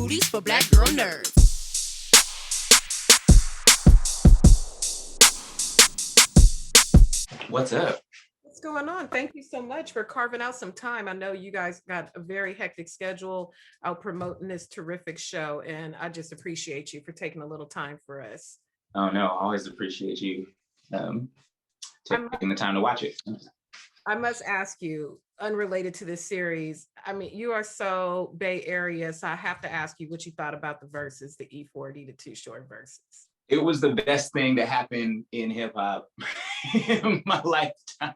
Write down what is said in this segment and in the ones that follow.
movies for black girl nerds. What's up? What's going on? Thank you so much for carving out some time. I know you guys got a very hectic schedule out promoting this terrific show, and I just appreciate you for taking a little time for us. Oh no, I always appreciate you taking the time to watch it. I must ask you, unrelated to this series, I mean, you are so Bay Area, so I have to ask you what you thought about the verses, the E40, the Too Short verses. It was the best thing to happen in hip hop in my lifetime.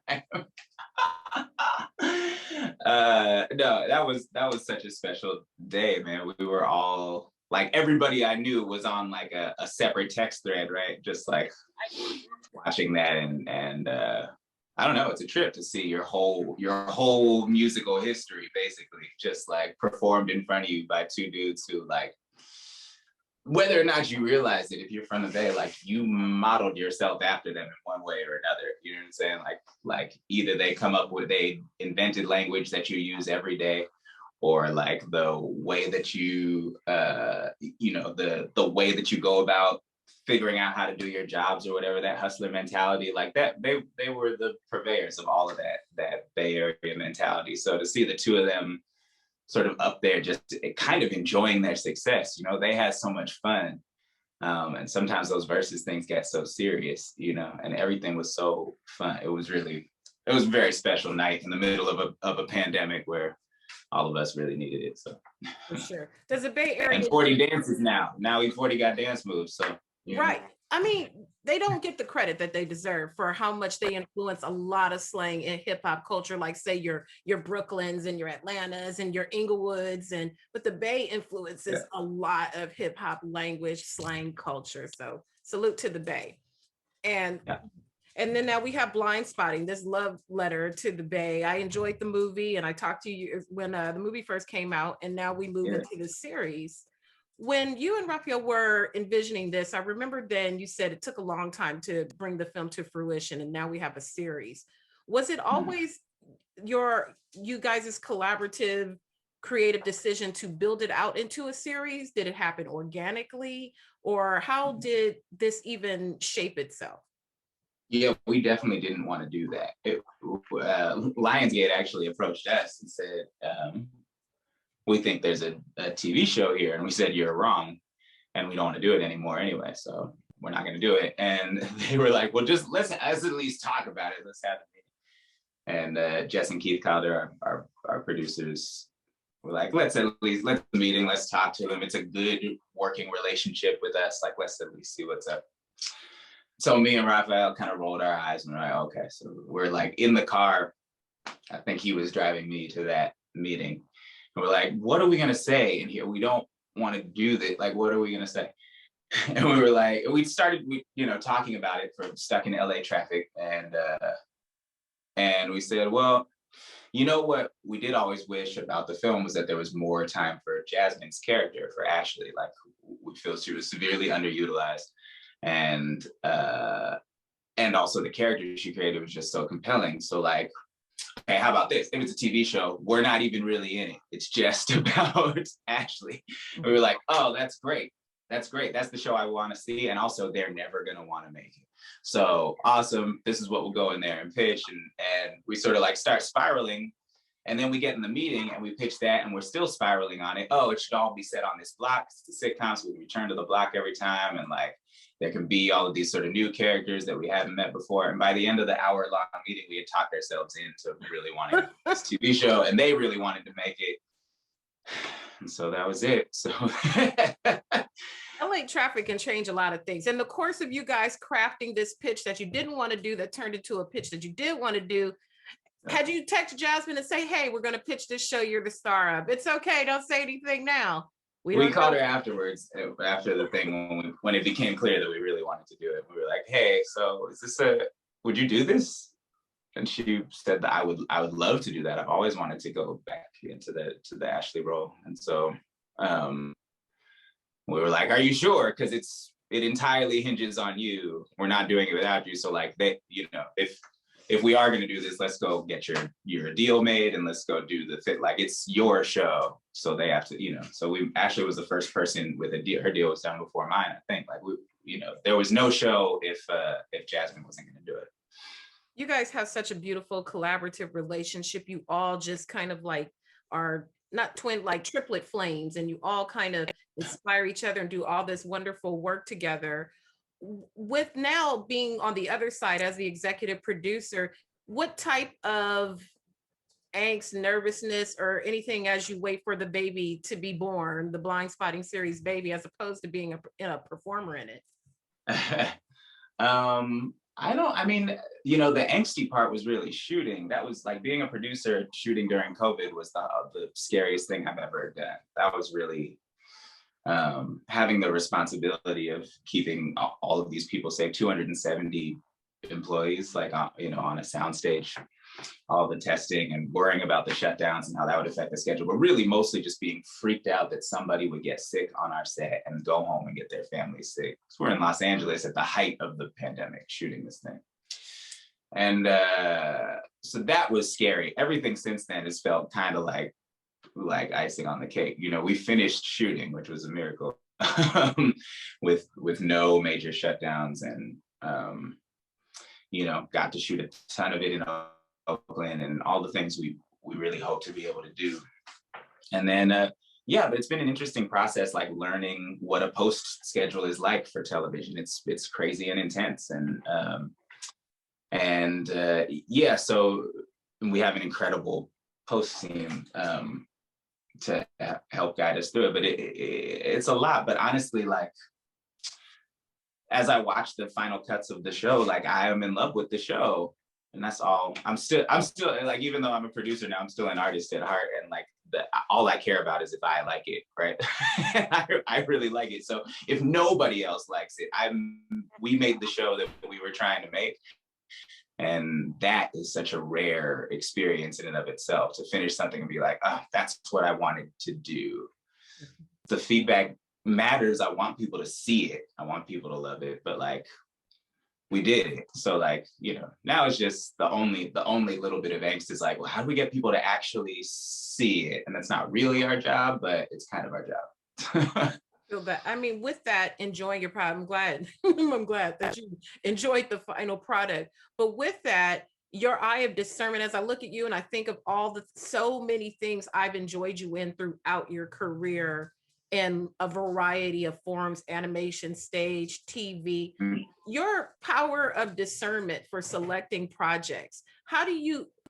No, that was such a special day, man. We were all like, everybody I knew was on like a separate text thread, right? Just like watching that, and I don't know, it's a trip to see your whole musical history basically just like performed in front of you by two dudes who, like, whether or not you realize it, if you're from the Bay, like, you modeled yourself after them in one way or another. You know what I'm saying? Like either they come up with a invented language that you use every day, or like the way that you, the way that you go about figuring out how to do your jobs or whatever, that hustler mentality, like that, they were the purveyors of all of that Bay Area mentality. So to see the two of them sort of up there, just kind of enjoying their success, they had so much fun. And sometimes those verses things get so serious, and everything was so fun. It was a very special night in the middle of a pandemic where all of us really needed it. So for sure. Does the Bay Area and 40 dances now E40 got dance moves, so right. I mean, they don't get the credit that they deserve for how much they influence a lot of slang in hip hop culture, like say your Brooklyns and your Atlantas and your Inglewoods, but the Bay influences a lot of hip hop language, slang culture. So salute to the Bay. And then now we have Blindspotting, this love letter to the Bay. I enjoyed the movie, and I talked to you when the movie first came out, and now we move into the series. When you and Raphael were envisioning this, I remember then you said it took a long time to bring the film to fruition, and now we have a series. Was it always you guys' collaborative, creative decision to build it out into a series? Did it happen organically, or how did this even shape itself? Yeah, we definitely didn't want to do that. Lionsgate actually approached us and said, we think there's a TV show here. And we said, you're wrong. And we don't want to do it anymore anyway. So we're not going to do it. And they were like, well, just let's at least talk about it. Let's have a meeting. And Jess and Keith Calder, our producers, were like, let's the meeting. Let's talk to them. It's a good working relationship with us. Like, let's at least see what's up. So me and Raphael kind of rolled our eyes and we're like, okay. So we're like in the car. I think he was driving me to that meeting. And we're like, what are we going to say in here? We don't want to do this. Like, what are we going to say? And we were like, we started, talking about it for stuck in LA traffic. And we said, well, you know what we did always wish about the film was that there was more time for Jasmine's character, for Ashley. Like, we feel she was severely underutilized. And also the character she created was just so compelling. So like, okay, how about this? If it's a TV show, we're not even really in it. It's just about Ashley. And we were like, oh, that's great. That's great. That's the show I want to see. And also they're never going to want to make it. So awesome. This is what we'll go in there and pitch. And we sort of like start spiraling. And then we get in the meeting and we pitch that and we're still spiraling on it. Oh, it should all be set on this block. It's a sitcom, so we return to the block every time. And like, there can be all of these sort of new characters that we haven't met before. And by the end of the hour-long meeting, we had talked ourselves into really wanting this TV show, and they really wanted to make it. And so that was it. So LA traffic can change a lot of things. In the course of you guys crafting this pitch that you didn't want to do, that turned into a pitch that you did want to do, had you text Jasmine and say, hey, we're going to pitch this show, you're the star of? It's okay, don't say anything now. We called her afterwards, after the thing, when it became clear that we really wanted to do it. We were like, hey, so would you do this? And she said that I would love to do that. I've always wanted to go back into the Ashley role. And so we were like, are you sure? Because it entirely hinges on you. We're not doing it without you. So like, if if we are going to do this, let's go get your deal made and let's go do the fit. Like, it's your show, so they have to, you know. So we actually was the first person with a deal. Her deal was done before mine, I think. Like, we, you know, there was no show if Jasmine wasn't going to do it. You guys have such a beautiful collaborative relationship. You all just kind of like are not twin, like triplet flames, and you all kind of inspire each other and do all this wonderful work together. With now being on the other side as the executive producer, what type of angst, nervousness, or anything as you wait for the baby to be born, the Blindspotting series baby, as opposed to being a performer in it? I mean, you know, the angsty part was really shooting. That was like being a producer shooting during COVID was the scariest thing I've ever done. That was really having the responsibility of keeping all of these people safe, 270 employees, like, you know, on a soundstage, all the testing and worrying about the shutdowns and how that would affect the schedule, but really mostly just being freaked out that somebody would get sick on our set and go home and get their family sick. So we're in Los Angeles at the height of the pandemic shooting this thing. And so that was scary. Everything since then has felt kind of like icing on the cake. You know, we finished shooting, which was a miracle, with no major shutdowns, and you know, got to shoot a ton of it in Oakland and all the things we really hope to be able to do. And then yeah, but it's been an interesting process, like learning what a post schedule is like for television. It's crazy and intense, and yeah, so we have an incredible post team to help guide us through it, but it's a lot. But honestly, like, as I watch the final cuts of the show, like, I am in love with the show, and that's all. I'm still like, even though I'm a producer now, I'm still an artist at heart, and like, all I care about is if I like it, right? I really like it. So if nobody else likes it, we made the show that we were trying to make. And that is such a rare experience in and of itself, to finish something and be like, oh, that's what I wanted to do. The feedback matters. I want people to see it. I want people to love it. But like, we did it. So like, you know, now it's just the only little bit of angst is like, well, how do we get people to actually see it? And that's not really our job, but it's kind of our job. Feel that. I mean, with that, enjoying your product, I'm glad I'm glad that you enjoyed the final product. But with that, your eye of discernment, as I look at you and I think of so many things I've enjoyed you in throughout your career in a variety of forms, animation, stage, TV, your power of discernment for selecting projects.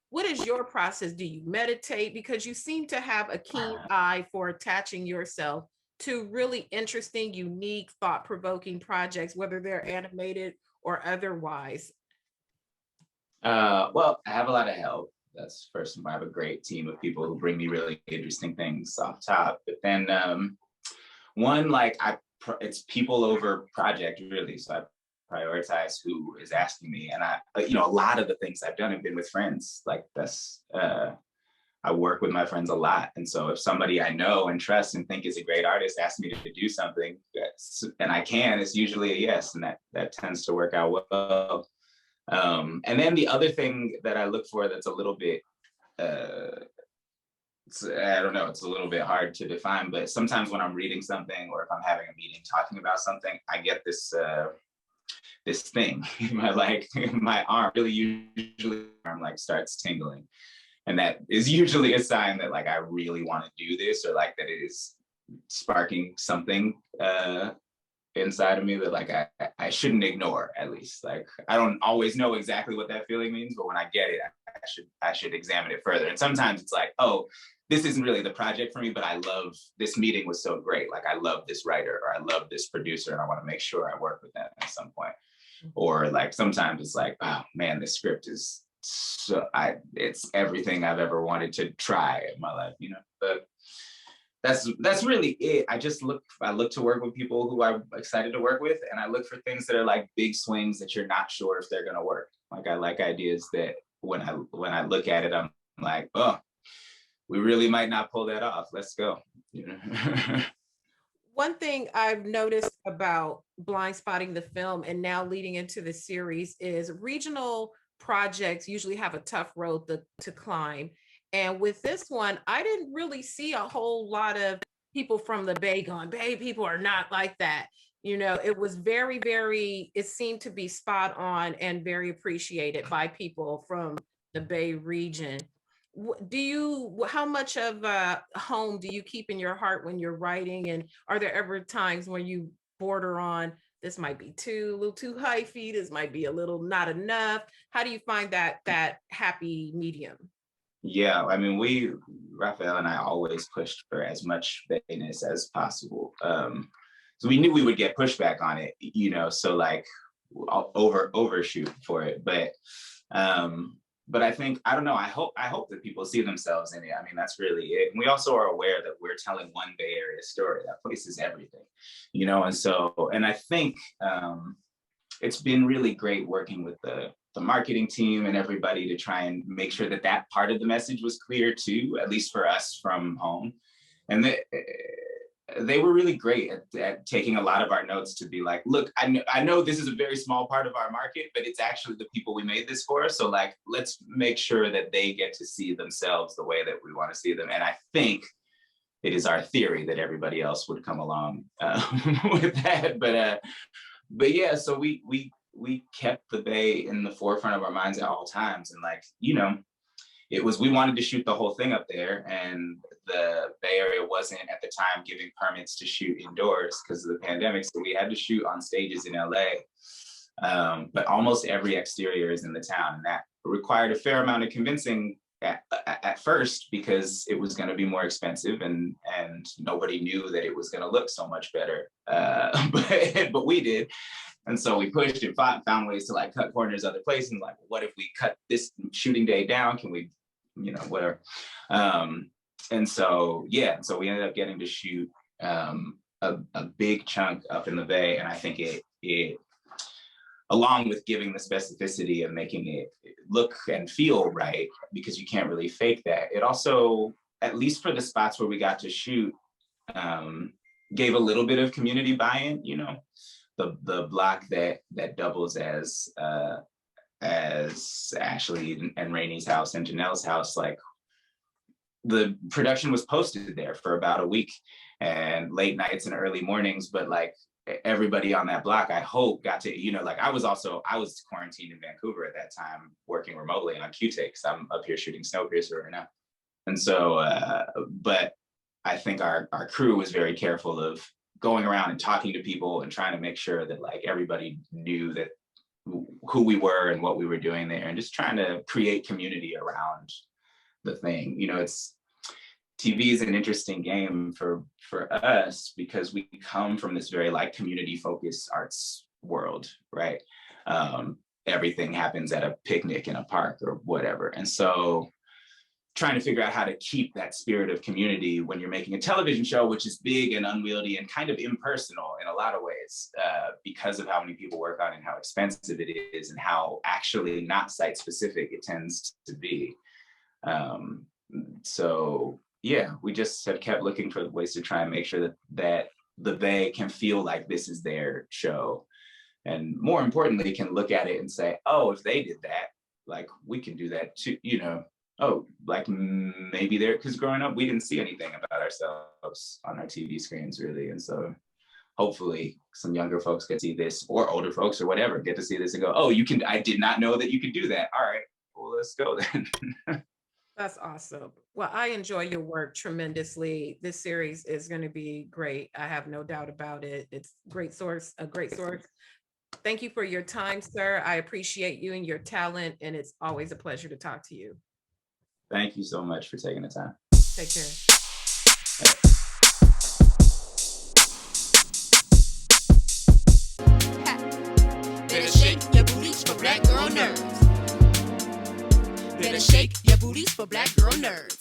What is your process? Do you meditate? Because you seem to have a keen eye for attaching yourself to really interesting, unique, thought-provoking projects, whether they're animated or otherwise. Well, I have a lot of help. That's first. I have a great team of people who bring me really interesting things off top. But then one, like, it's people over project, really. So I prioritize who is asking me, and you know, a lot of the things I've done have been with friends. Like, that's I work with my friends a lot, and so if somebody I know and trust and think is a great artist asks me to do something, and I can, it's usually a yes, and that tends to work out well. And then the other thing that I look for that's a little bit, I don't know, it's a little bit hard to define, but sometimes when I'm reading something or if I'm having a meeting talking about something, I get this thing in my arm, really usually arm like starts tingling. And that is usually a sign that like I really want to do this, or like that it is sparking something inside of me that like I shouldn't ignore, at least. Like, I don't always know exactly what that feeling means, but when I get it, I should examine it further. And sometimes it's like, oh, this isn't really the project for me, but I love this meeting was so great. Like, I love this writer, or I love this producer, and I want to make sure I work with them at some point. Or like sometimes it's like, oh man, this script is it's everything I've ever wanted to try in my life, you know. But that's really it. I look to work with people who I'm excited to work with, and I look for things that are like big swings that you're not sure if they're gonna work. Like, I like ideas that when I look at it, I'm like, oh, we really might not pull that off. Let's go. You know? One thing I've noticed about Blindspotting the film and now leading into the series is regional projects usually have a tough road to climb. And with this one, I didn't really see a whole lot of people from the Bay going, Bay people are not like that. You know, it was very, very, it seemed to be spot on and very appreciated by people from the Bay region. How much of home do you keep in your heart when you're writing? And are there ever times when you border on, this might be a little too hyphy, this might be a little not enough? How do you find that happy medium? Yeah, I mean, Raphael and I always pushed for as much vagueness as possible. So we knew we would get pushback on it, you know, so like overshoot for it. But I think, I don't know, I hope that people see themselves in it. I mean, that's really it. And we also are aware that we're telling one Bay Area story. That place is everything, you know, and I think it's been really great working with the marketing team and everybody to try and make sure that that part of the message was clear too, at least for us from home. And they were really great at taking a lot of our notes to be like, look, I know this is a very small part of our market, but it's actually the people we made this for. So like, let's make sure that they get to see themselves the way that we want to see them. And I think it is our theory that everybody else would come along with that. But yeah, so we kept the Bay in the forefront of our minds at all times. And like, you know, we wanted to shoot the whole thing up there, and the Bay Area wasn't at the time giving permits to shoot indoors because of the pandemic. So we had to shoot on stages in LA. But almost every exterior is in the town, and that required a fair amount of convincing at first, because it was going to be more expensive, and nobody knew that it was going to look so much better. But we did. And so we pushed and found ways to like cut corners other places. Like, what if we cut this shooting day down? Can we, you know, whatever. And so, yeah, so we ended up getting to shoot a big chunk up in the Bay. And I think it, along with giving the specificity of making it look and feel right, because you can't really fake that, it also, at least for the spots where we got to shoot, gave a little bit of community buy-in, you know. The block that doubles as Ashley and Rainey's house and Janelle's house, like the production was posted there for about a week, and late nights and early mornings. But like everybody on that block, I hope, got to, you know, like I was quarantined in Vancouver at that time, working remotely on Q-Take, because I'm up here shooting Snowpiercer right now. And so, but I think our crew was very careful of going around and talking to people and trying to make sure that like everybody knew that who we were and what we were doing there, and just trying to create community around the thing. You know, TV is an interesting game for us, because we come from this very like community focused arts world, right? Everything happens at a picnic in a park or whatever. And so trying to figure out how to keep that spirit of community when you're making a television show, which is big and unwieldy and kind of impersonal in a lot of ways, because of how many people work on it and how expensive it is, and how actually not site specific it tends to be. So yeah, we just have kept looking for ways to try and make sure that the Bay can feel like this is their show. And more importantly, can look at it and say, oh, if they did that, like we can do that too, you know. Oh, like maybe because growing up, we didn't see anything about ourselves on our TV screens really. And so hopefully some younger folks get to see this, or older folks or whatever, get to see this and go, oh, you can, I did not know that you could do that. All right, well, let's go then. That's awesome. Well, I enjoy your work tremendously. This series is going to be great. I have no doubt about it. It's a great source. Thank you for your time, sir. I appreciate you and your talent, and it's always a pleasure to talk to you. Thank you so much for taking the time. Take care. Better shake your booties for black girl nerves. Better shake your booties for black girl nerves.